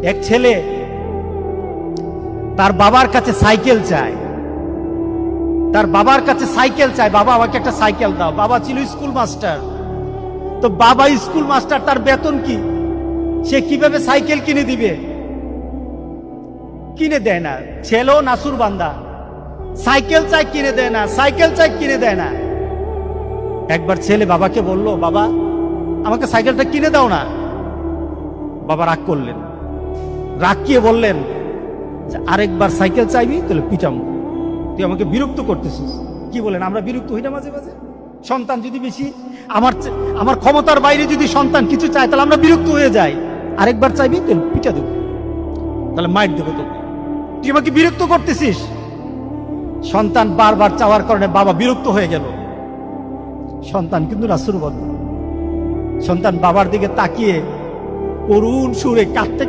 এক ছেলে তার বাবার কাছে সাইকেল চায়, তার বাবার কাছে সাইকেল চায়, বাবা আমাকে একটা সাইকেল দাও। বাবা ছিল স্কুল মাস্টার। তো বাবা স্কুল মাস্টার, তার বেতন কি, সে কিভাবে সাইকেল কিনে দিবে? কিনে দেয় না। ছেলেও নাসুর বান্দা, সাইকেল চাই কিনে দেয় না, সাইকেল চাই কিনে দেয় না। একবার ছেলে বাবাকে বলল, বাবা আমাকে সাইকেলটা কিনে দাও না। বাবা রাগ করলেন, রাগ কিয়ে বললেন, আরেকবার সাইকেল চাইবি তাহলে পিটামো, তুই আমাকে বিরক্ত করতেছিস। কি বলেন, আমরা বিরক্ত হই না মাঝে মাঝে? সন্তান যদি বেশি আমার ক্ষমতার বাইরে যদি সন্তান কিছু চায় তাহলে আমরা বিরক্ত হয়ে যাই। আরেকবার চাইবি তাহলে পিটা দেবো, তাহলে মাইর দেবো তোকে, তুই আমাকে বিরক্ত করতেছিস। সন্তান বারবার চাওয়ার কারণে বাবা বিরক্ত হয়ে গেল। সন্তান কিন্তু রাসূল বলে, সন্তান বাবার দিকে তাকিয়ে করুণ সুরে কাঁদতে